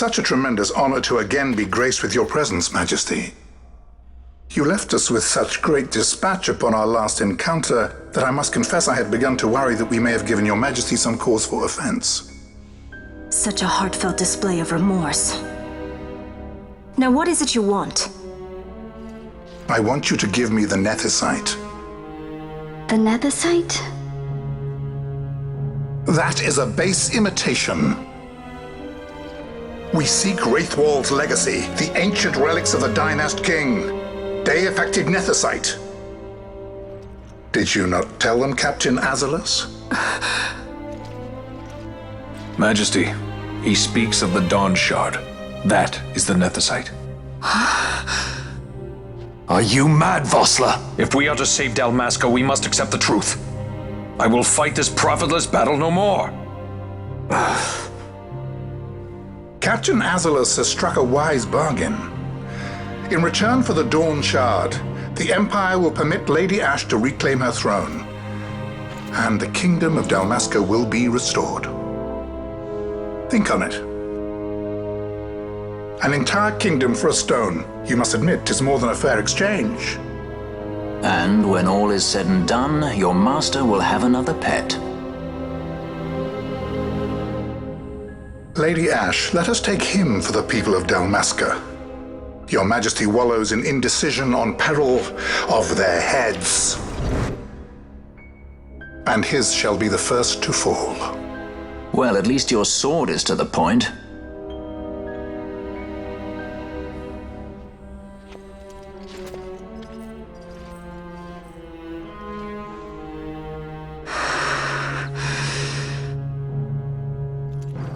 such a tremendous honor to again be graced with your presence, Majesty. You left us with such great dispatch upon our last encounter that I must confess I had begun to worry that we may have given your Majesty some cause for offense. Such a heartfelt display of remorse. Now what is it you want? I want you to give me the nethicite. The nethicite? That is a base imitation. We seek Wraithwald's legacy, the ancient relics of the Dynast King. Day-affected nethicite. Did you not tell them, Captain Azalus? Majesty, he speaks of the Dawn Shard. That is the nethicite. Are you mad, Vossler? If we are to save Dalmasca, we must accept the truth. I will fight this profitless battle no more. Captain Azalus has struck a wise bargain. In return for the Dawn Shard, the Empire will permit Lady Ashe to reclaim her throne, and the Kingdom of Dalmasca will be restored. Think on it. An entire kingdom for a stone. You must admit, 'tis more than a fair exchange. And when all is said and done, your master will have another pet. Lady Ashe, let us take him for the people of Dalmasca. Your Majesty wallows in indecision on peril of their heads. And his shall be the first to fall. Well, at least your sword is to the point.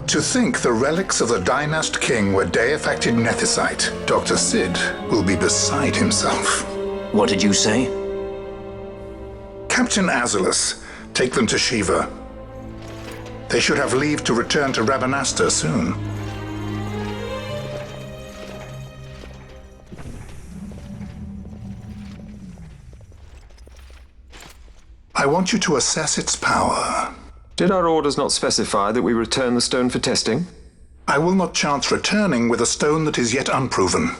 To think the relics of the Dynast King were day-affected nethicite, Dr. Sid will be beside himself. What did you say? Captain Azalus, take them to Shiva. They should have leave to return to Rabanastre soon. I want you to assess its power. Did our orders not specify that we return the stone for testing? I will not chance returning with a stone that is yet unproven.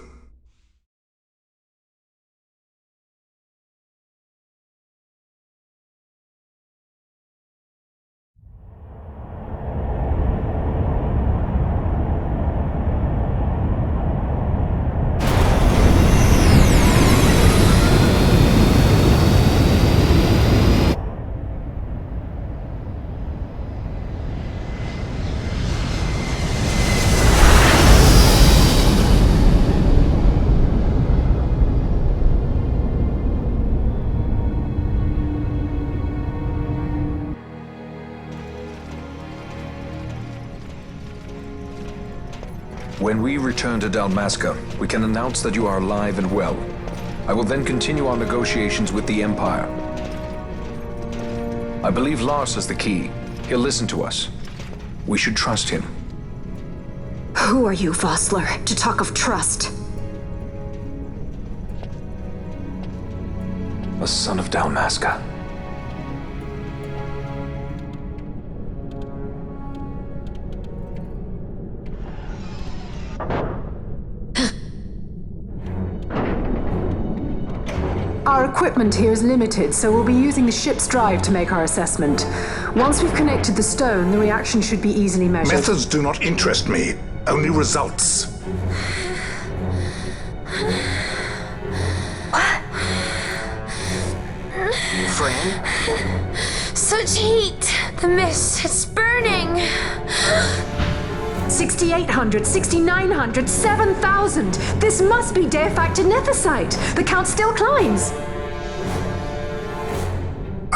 When we return to Dalmasca, we can announce that you are alive and well. I will then continue our negotiations with the Empire. I believe Lars has the key. He'll listen to us. We should trust him. Who are you, Vossler, to talk of trust? A son of Dalmasca. Our equipment here is limited, so we'll be using the ship's drive to make our assessment. Once we've connected the stone, the reaction should be easily measured. Methods do not interest me, only results. Friend? Such heat! The mist, it's burning! 6,800, 6,900, 7,000! This must be day-affected nethicite! The count still climbs!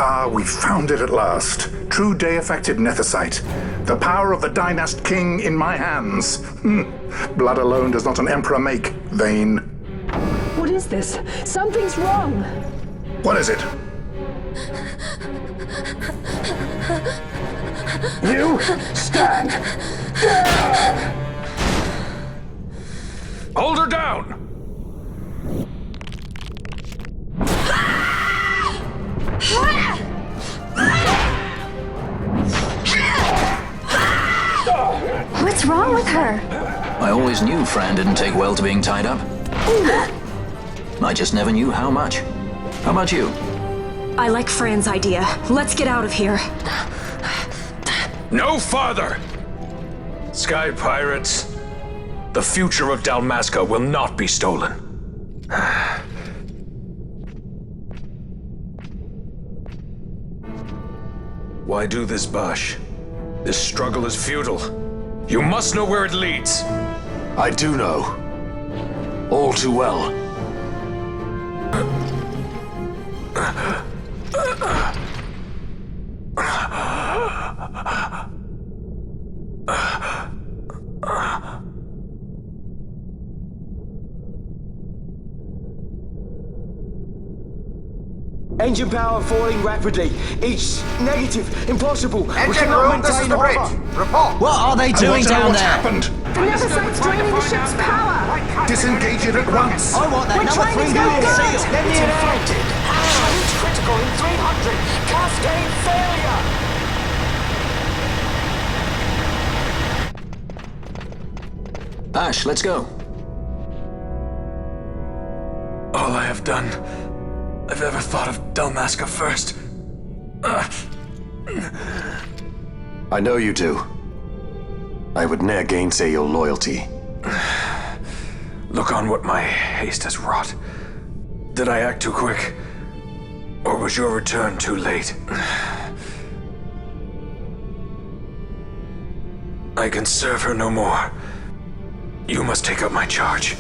Ah, we found it at last. True day-affected nethicite. The power of the Dynast King in my hands. Blood alone does not an emperor make, vain. What is this? Something's wrong! What is it? You stand down! Hold her down! What's wrong with her? always knew Fran didn't take well to being tied up. I just never knew how much. How about you? I like Fran's idea. Let's get out of here. No farther! Sky pirates, the future of Dalmasca will not be stolen. Why do this, Bash? This struggle is futile. You must know where it leads. I do know. All too well. Engine power falling rapidly. Each negative. Impossible. Engine room, this is the bridge. Report. What are they doing down what's there? happened. The Nethersite's draining the ship's power! Disengage it at once. I want that number 3 unit seal. Let me infected. Challenge critical in 300. Cascade failure. Ash, let's go. All I have done, I've ever thought of Dalmasca first. I know you do. I would ne'er gainsay your loyalty. Look on what my haste has wrought. Did I act too quick? Or was your return too late? I can serve her no more. You must take up my charge.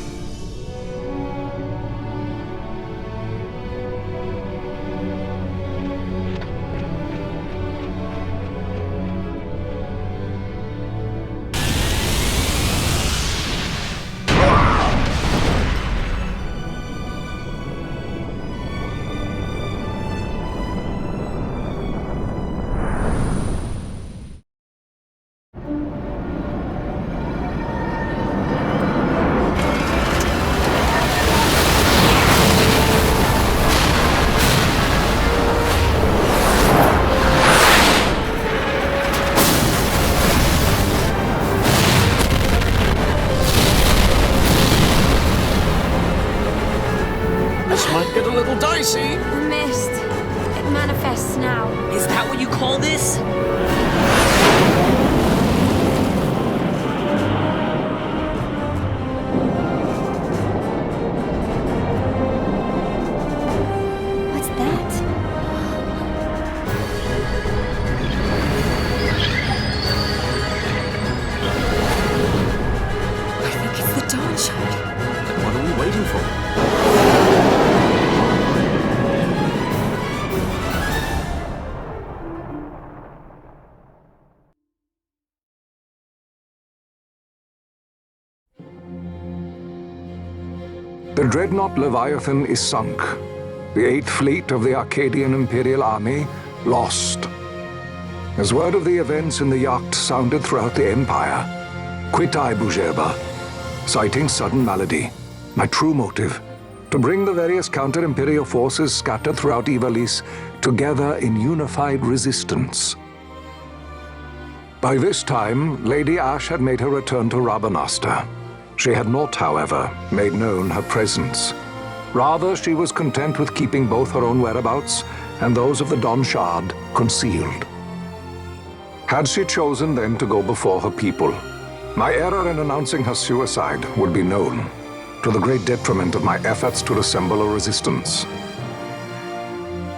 The mist. It manifests now. Is that what you call this? What's that? I think it's the dawn shard. Then what are we waiting for? The dreadnought Leviathan is sunk. The 8th Fleet of the Arcadian Imperial Army lost. As word of the events in the yacht sounded throughout the Empire, quit I Bujerba, citing sudden malady. My true motive, to bring the various counter-imperial forces scattered throughout Ivalice together in unified resistance. By this time, Lady Ash had made her return to Rabanastre. She had not, however, made known her presence. Rather, she was content with keeping both her own whereabouts and those of the Dawn Shard concealed. Had she chosen then to go before her people, my error in announcing her suicide would be known, to the great detriment of my efforts to assemble a resistance.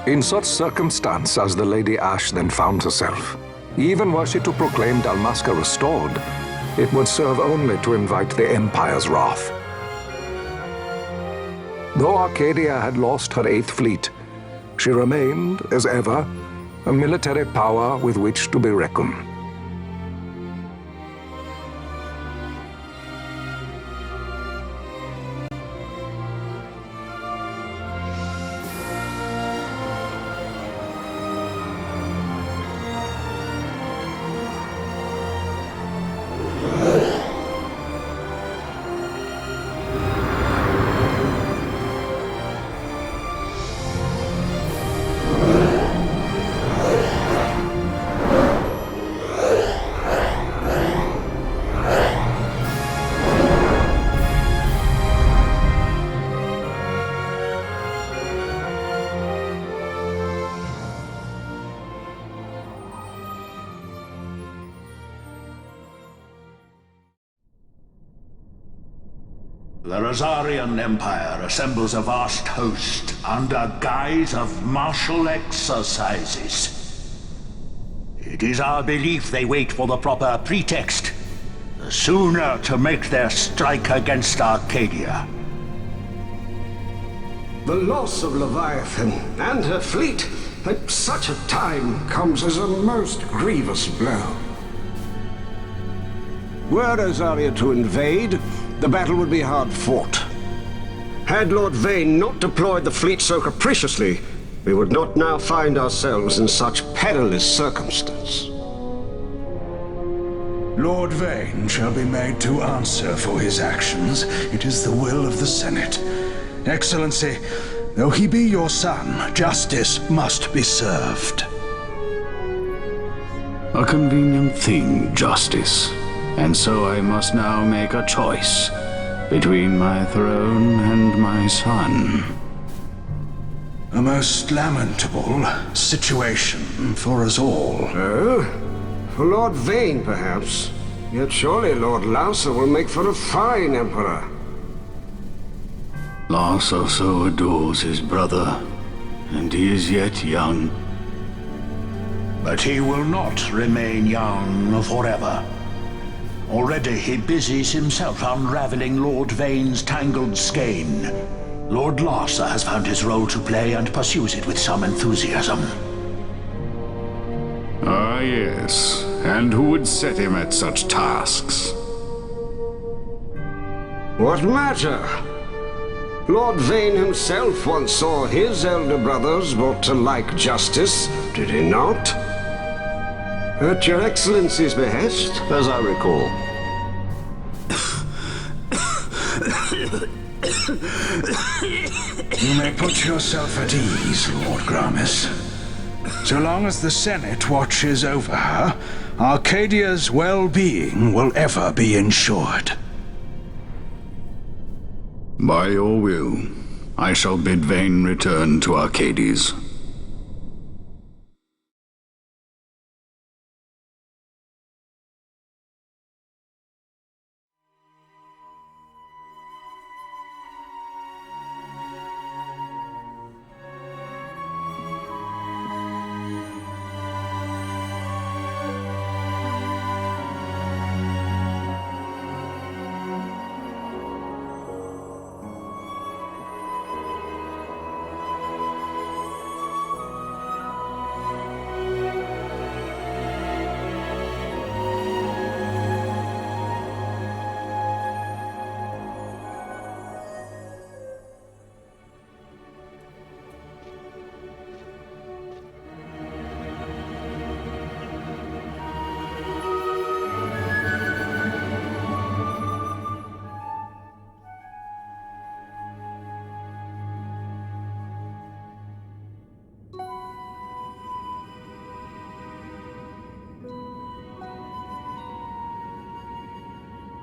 In such circumstance as the Lady Ash then found herself, even were she to proclaim Dalmasca restored, it would serve only to invite the Empire's wrath. Though Arcadia had lost her 8th Fleet, she remained, as ever, a military power with which to be reckoned. The Rosarian Empire assembles a vast host under guise of martial exercises. It is our belief they wait for the proper pretext, the sooner to make their strike against Arcadia. The loss of Leviathan and her fleet at such a time comes as a most grievous blow. Were Rosaria to invade, the battle would be hard fought. Had Lord Vane not deployed the fleet so capriciously, we would not now find ourselves in such perilous circumstance. Lord Vane shall be made to answer for his actions. It is the will of the Senate. Excellency, though he be your son, justice must be served. A convenient thing, justice. And so I must now make a choice between my throne and my son. A most lamentable situation for us all. Oh? For Lord Vane, perhaps. Yet surely Lord Lauser will make for a fine emperor. Lauser so adores his brother, and he is yet young. But he will not remain young forever. Already he busies himself unraveling Lord Vane's tangled skein. Lord Lauser has found his role to play and pursues it with some enthusiasm. Ah, yes. And who would set him at such tasks? What matter? Lord Vane himself once saw his elder brothers brought to like justice, did he not? At your Excellency's behest, as I recall. You may put yourself at ease, Lord Gramis. So long as the Senate watches over her, Arcadia's well-being will ever be ensured. By your will, I shall bid Vane return to Arcades.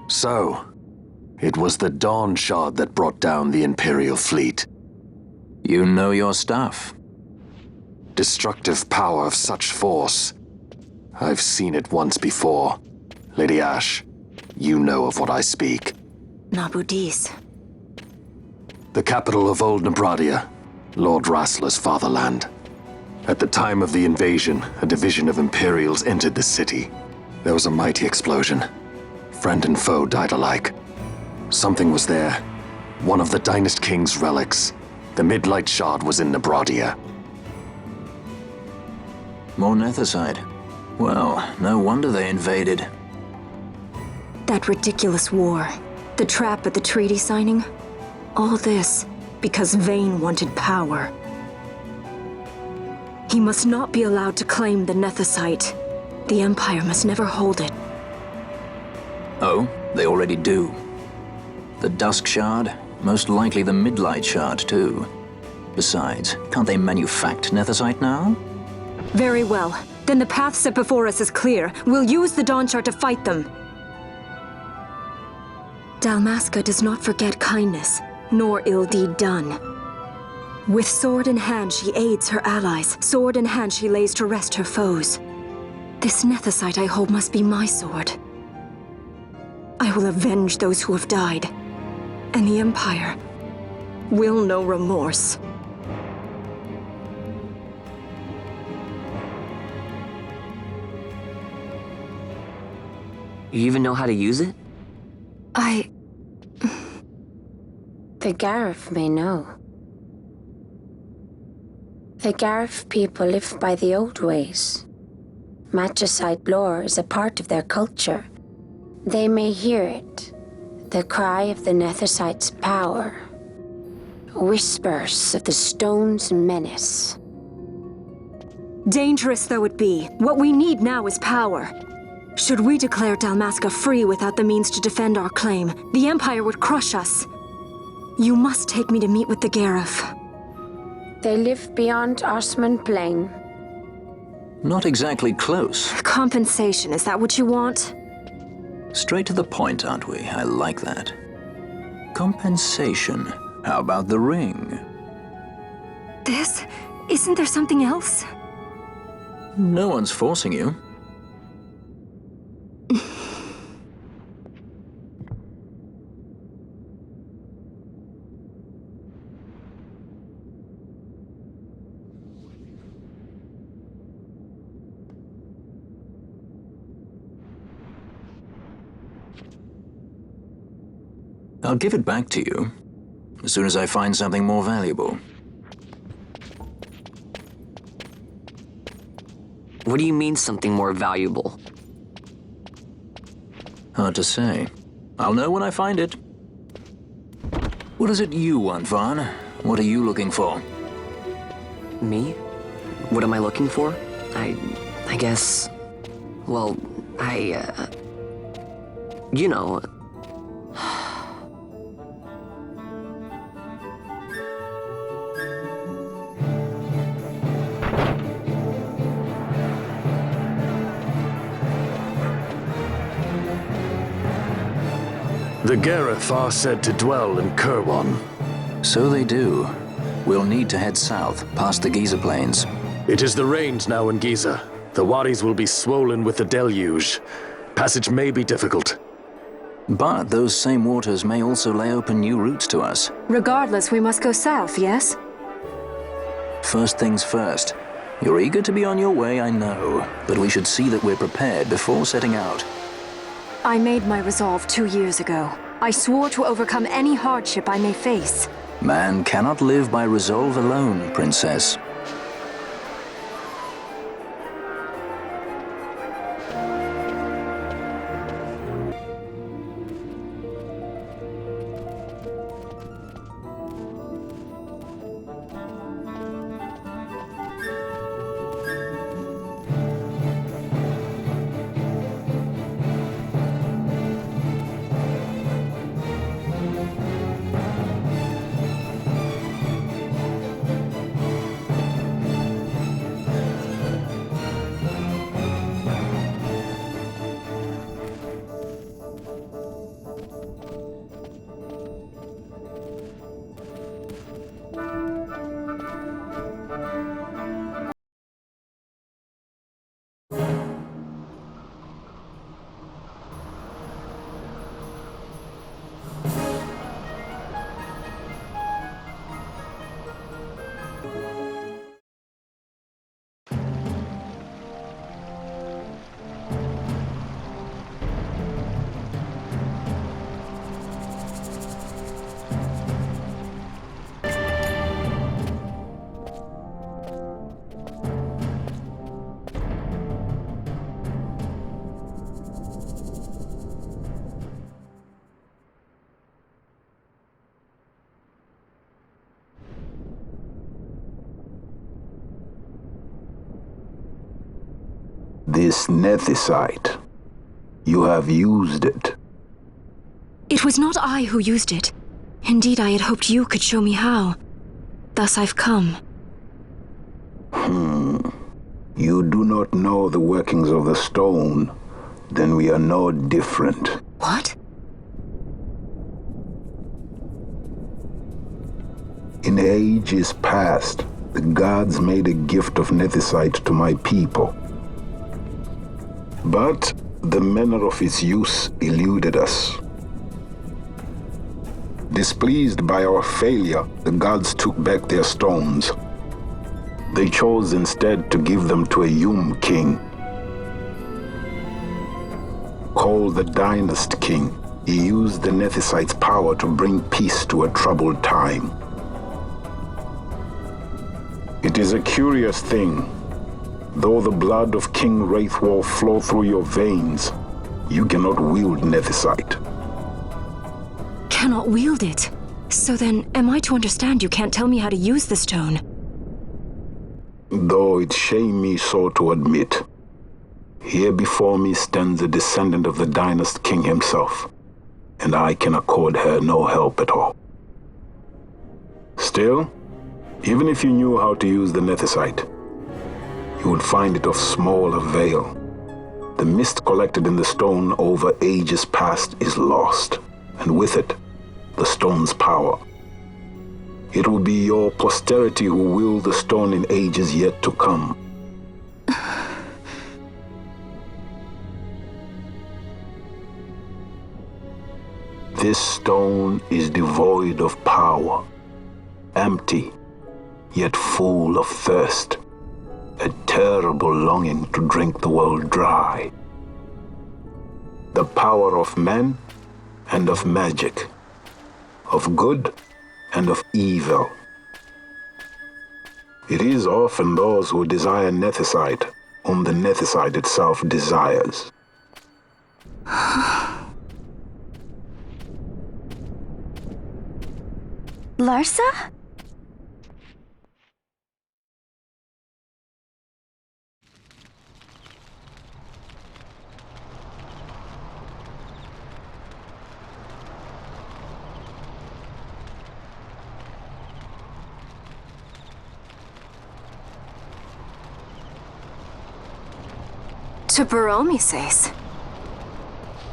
So, it was the Dawn Shard that brought down the Imperial fleet. You know your stuff. Destructive power of such force. I've seen it once before. Lady Ash, you know of what I speak. Nabudis. The capital of Old Nebradia, Lord Rassler's fatherland. At the time of the invasion, a division of Imperials entered the city. There was a mighty explosion. Friend and foe died alike. Something was there. One of the Dynast King's relics. The Midlight Shard was in Nebradia. More Nethicite. Well, no wonder they invaded. That ridiculous war. The trap at the treaty signing. All this because Vane wanted power. He must not be allowed to claim the Nethicite. The Empire must never hold it. Oh, they already do. The Dusk Shard, most likely the Midlight Shard, too. Besides, can't they manufacture Nethicite now? Very well. Then the path set before us is clear. We'll use the Dawn Shard to fight them. Dalmasca does not forget kindness, nor ill deed done. With sword in hand, she aids her allies. Sword in hand, she lays to rest her foes. This Nethicite I hold must be my sword. I will avenge those who have died. And the Empire will know remorse. You even know how to use it? The Garif may know. The Garif people live by the old ways. Magicite lore is a part of their culture. They may hear it, the cry of the Nethicite's power. Whispers of the stone's menace. Dangerous though it be, what we need now is power. Should we declare Dalmasca free without the means to defend our claim, the Empire would crush us. You must take me to meet with the Garif. They live beyond Osman Plain. Not exactly close. Compensation, is that what you want? Straight to the point, aren't we? I like that. Compensation. How about the ring? This? Isn't there something else? No one's forcing you. I'll give it back to you as soon as I find something more valuable. What do you mean something more valuable? Hard to say. I'll know when I find it. What is it you want, Vaughn? What are you looking for? Me? What am I looking for? I guess... Well, you know... The Garif are said to dwell in Kirwan. So they do. We'll need to head south, past the Giza Plains. It is the rains now in Giza. The wadis will be swollen with the deluge. Passage may be difficult. But those same waters may also lay open new routes to us. Regardless, we must go south, yes? First things first. You're eager to be on your way, I know. But we should see that we're prepared before setting out. I made my resolve 2 years ago. I swore to overcome any hardship I may face. Man cannot live by resolve alone, Princess. This Nethicite. You have used it. It was not I who used it. Indeed, I had hoped you could show me how. Thus I've come. You do not know the workings of the stone. Then we are no different. What? In ages past, the gods made a gift of Nethicite to my people. But the manner of its use eluded us. Displeased by our failure, the gods took back their stones. They chose instead to give them to a Yum king, called the Dynast King. He used the Nethicites' power to bring peace to a troubled time. It is a curious thing. Though the blood of King Wraithwolf flow through your veins, you cannot wield Nethicite. Cannot wield it? So then, am I to understand you can't tell me how to use the stone? Though it shame me so to admit, here before me stands a descendant of the Dynast King himself, and I can accord her no help at all. Still, even if you knew how to use the Nethicite, you would find it of small avail. The mist collected in the stone over ages past is lost, and with it, the stone's power. It will be your posterity who wield the stone in ages yet to come. This stone is devoid of power, empty, yet full of thirst, a terrible longing to drink the world dry. The power of men and of magic, of good and of evil. It is often those who desire Nethicite whom the Nethicite itself desires. Larsa? To Baromises.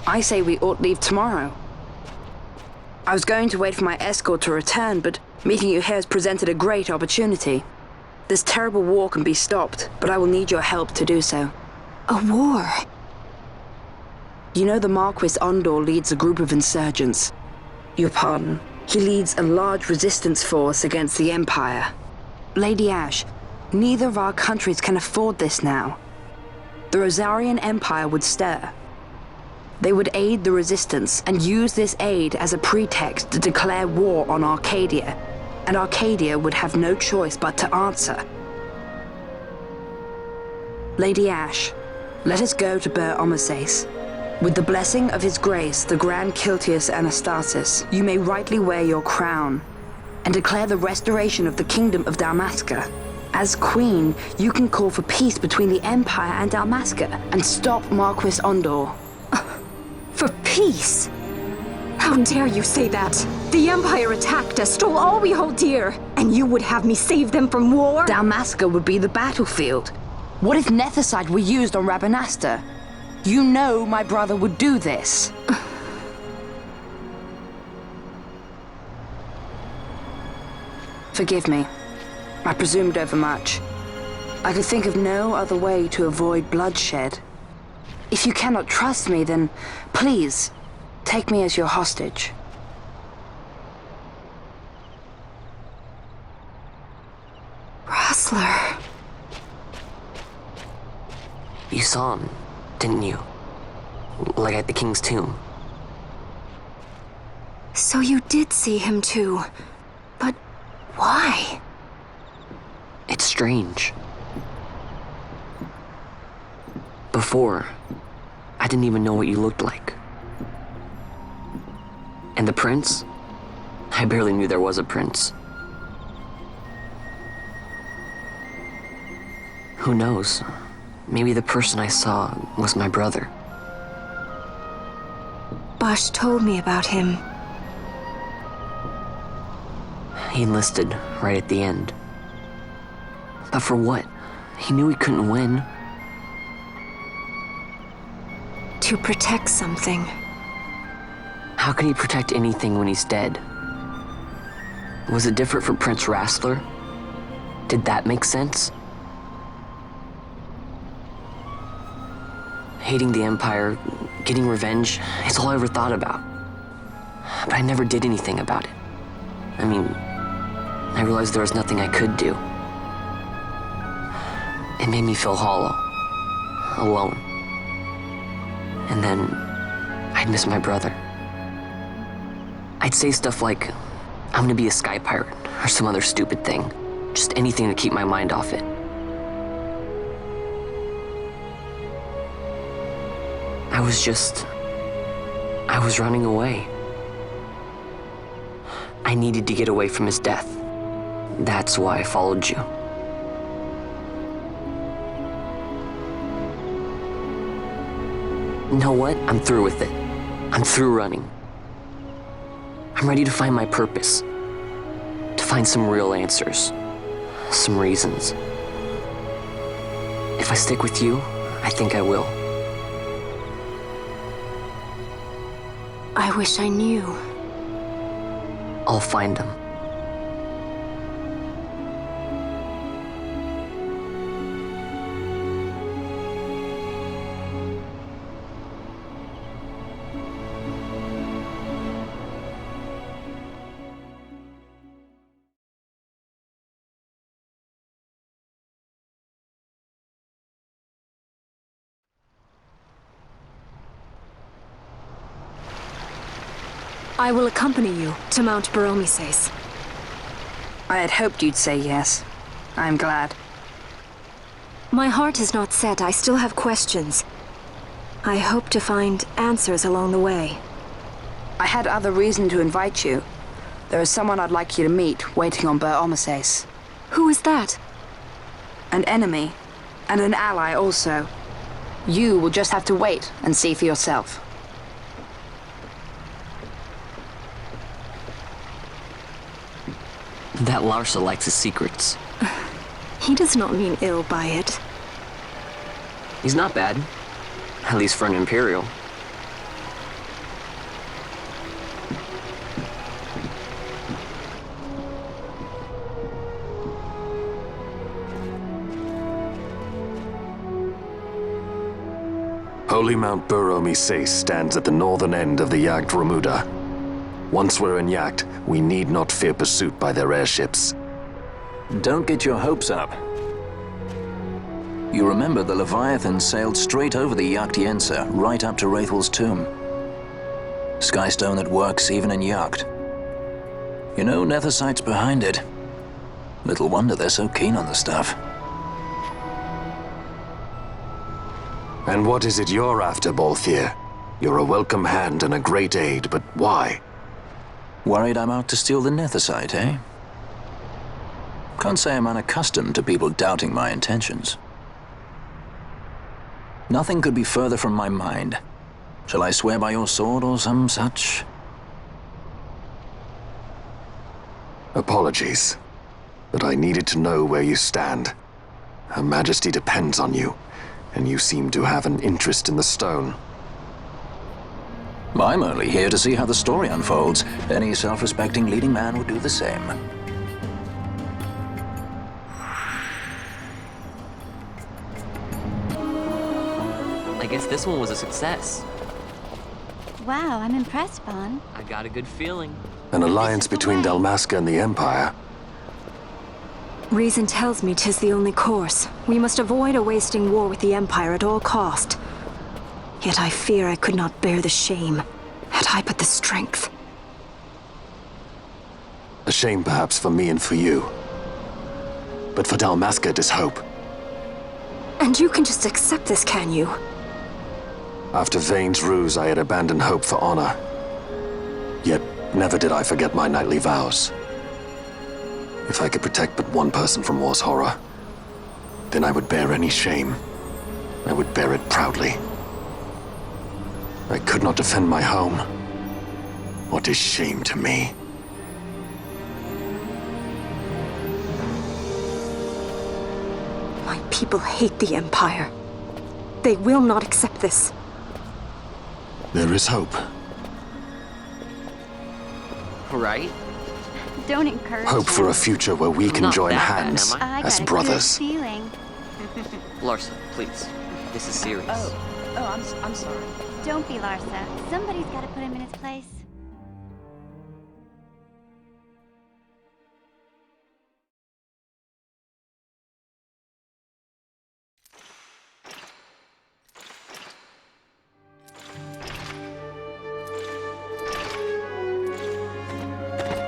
I say we ought leave tomorrow. I was going to wait for my escort to return, but meeting you here has presented a great opportunity. This terrible war can be stopped, but I will need your help to do so. A war? You know the Marquis Ondor leads a group of insurgents. Your pardon. He leads a large resistance force against the Empire. Lady Ash, neither of our countries can afford this now. The Rosarian Empire would stir. They would aid the resistance and use this aid as a pretext to declare war on Arcadia, and Arcadia would have no choice but to answer. Lady Ash, let us go to Baromises. With the blessing of his grace, the Grand Kiltius Anastasis, you may rightly wear your crown and declare the restoration of the Kingdom of Dalmasca. As Queen, you can call for peace between the Empire and Dalmasca and stop Marquis Ondor. For peace? How dare you say that? The Empire attacked us, stole all we hold dear, and you would have me save them from war? Dalmasca would be the battlefield. What if Nethicite were used on Rabanastre? You know my brother would do this. Forgive me. I presumed overmuch. I could think of no other way to avoid bloodshed. If you cannot trust me, then please, take me as your hostage. Rassler. You saw him, didn't you? Like at the King's tomb. So you did see him too. But why? It's strange. Before, I didn't even know what you looked like. And the prince? I barely knew there was a prince. Who knows? Maybe the person I saw was my brother. Bosch told me about him. He enlisted right at the end. But for what? He knew he couldn't win. To protect something. How can he protect anything when he's dead? Was it different for Prince Rassler? Did that make sense? Hating the Empire, getting revenge, it's all I ever thought about. but I never did anything about it. I mean, I realized there was nothing I could do. It made me feel hollow, alone. And then I'd miss my brother. I'd say stuff like, I'm gonna be a sky pirate, or some other stupid thing. Just anything to keep my mind off it. I was running away. I needed to get away from his death. That's why I followed you. You know what? I'm through with it. I'm through running. I'm ready to find my purpose. To find some real answers. Some reasons. If I stick with you, I think I will. I wish I knew. I'll find them. I will accompany you to Mount Baromises. I had hoped you'd say yes. I'm glad. My heart is not set. I still have questions. I hope to find answers along the way. I had other reason to invite you. There is someone I'd like you to meet waiting on Baromises. Who is that? An enemy, and an ally also. You will just have to wait and see for yourself. That Larsa likes his secrets. He does not mean ill by it. He's not bad. At least for an Imperial. Holy Mount Baromises stands at the northern end of the Yacht Remuda. Once we're in Yacht, we need not fear pursuit by their airships. Don't get your hopes up. You remember the Leviathan sailed straight over the Yacht Yensa, right up to Wraithel's tomb. Skystone that works even in Yacht. You know, Nethersight's behind it. Little wonder they're so keen on the stuff. And what is it you're after, Balthier? You're a welcome hand and a great aid, but why? Worried I'm out to steal the Nethersight, eh? Can't say I'm unaccustomed to people doubting my intentions. Nothing could be further from my mind. Shall I swear by your sword or some such? Apologies, but I needed to know where you stand. Her Majesty depends on you, and you seem to have an interest in the stone. I'm only here to see how the story unfolds. Any self-respecting leading man would do the same. I guess this one was a success. Wow, I'm impressed, Bon. I got a good feeling. An alliance between Dalmasca and the Empire. Reason tells me 'tis the only course. We must avoid a wasting war with the Empire at all cost. Yet I fear I could not bear the shame, had I but the strength. A shame perhaps for me and for you. But for Dalmasca it is hope. And you can just accept this, can you? After Vane's ruse, I had abandoned hope for honor. Yet never did I forget my knightly vows. If I could protect but one person from war's horror, then I would bear any shame. I would bear it proudly. I could not defend my home. What is shame to me? My people hate the Empire. They will not accept this. There is hope. Right? Don't encourage Hope for a future where we can Not join that bad, hands am I? as got brothers. A good feeling. Larsa, please. This is serious. I'm sorry. Don't be Larsa. Somebody's got to put him in his place.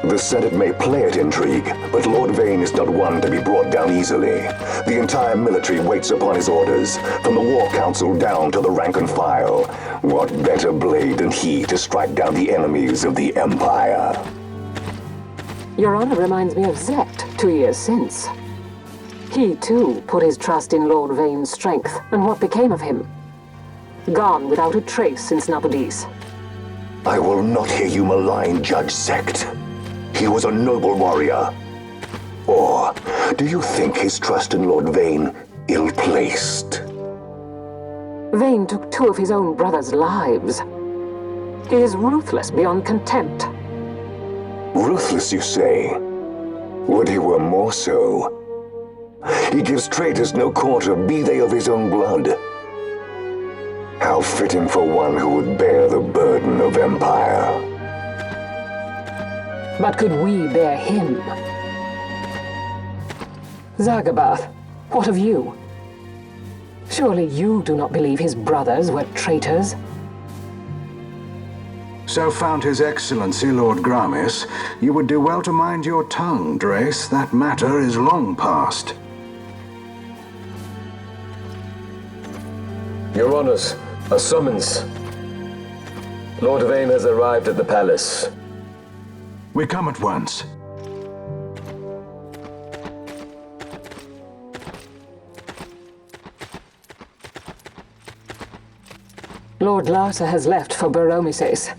The Senate may play at intrigue, but Lord Vane is not one to be brought down easily. The entire military waits upon his orders, from the War Council down to the rank and file. What better blade than he to strike down the enemies of the Empire? Your honor reminds me of Zect 2 years since. He, too, put his trust in Lord Vane's strength, and what became of him? Gone without a trace since Napodis. I will not hear you malign Judge Zect. He was a noble warrior. Or do you think his trust in Lord Vane ill-placed? Vane took 2 of his own brothers' lives. He is ruthless beyond contempt. Ruthless, you say? Would he were more so. He gives traitors no quarter, be they of his own blood. How fitting for one who would bear the burden of empire. But could we bear him? Zagabath, what of you? Surely you do not believe his brothers were traitors? So found His Excellency Lord Gramis, you would do well to mind your tongue, Drace. That matter is long past. Your Honors, a summons. Lord Vane has arrived at the palace. We come at once. Lord Larsa has left for Baromises.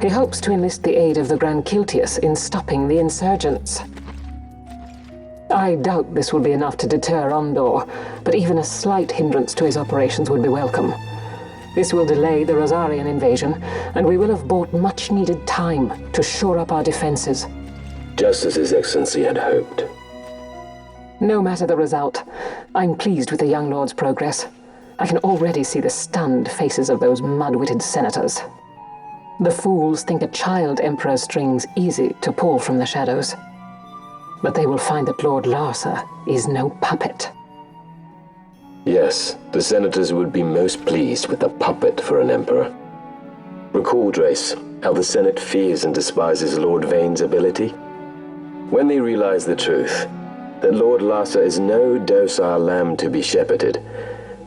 He hopes to enlist the aid of the Grand Kiltius in stopping the insurgents. I doubt this will be enough to deter Ondor, but even a slight hindrance to his operations would be welcome. This will delay the Rosarian invasion, and we will have bought much-needed time to shore up our defenses. Just as His Excellency had hoped. No matter the result, I'm pleased with the young lord's progress. I can already see the stunned faces of those mud-witted senators. The fools think a child emperor's strings easy to pull from the shadows. But they will find that Lord Larsa is no puppet. Yes, the senators would be most pleased with a puppet for an emperor. Recall, Drace, how the Senate fears and despises Lord Vane's ability. When they realize the truth, that Lord Larsa is no docile lamb to be shepherded,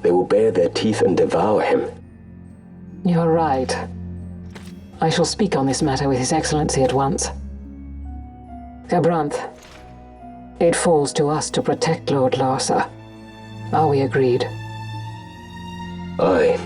they will bare their teeth and devour him. You're right. I shall speak on this matter with His Excellency at once. Gabranth, it falls to us to protect Lord Larsa. Are we agreed? Aye.